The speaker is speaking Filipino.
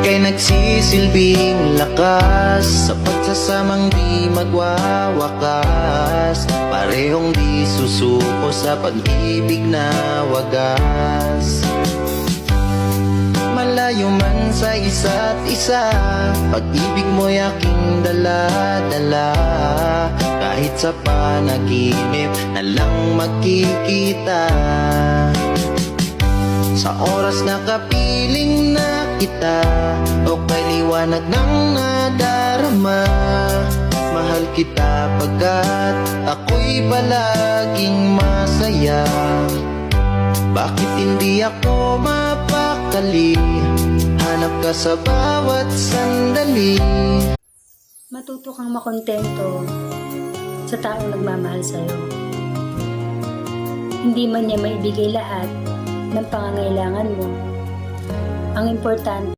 Kay nagsisilbing lakas sa pagsasamang di magwawakas, parehong di susuko sa pag-ibig na wagas. Malayo man sa isa't isa, pag-ibig mo'y aking dala-dala. Kahit sa panaginip na lang magkikita, sa oras na kapiling na kita, o kay liwanag ng nadarama, mahal kita pagkat ako'y palaging masaya. Bakit hindi ako mapakali? Hanap ka sa bawat sandali. Matuto kang makontento sa taong nagmamahal sa'yo. Hindi man niya maibigay lahat ng pangangailangan mo. Ang importante,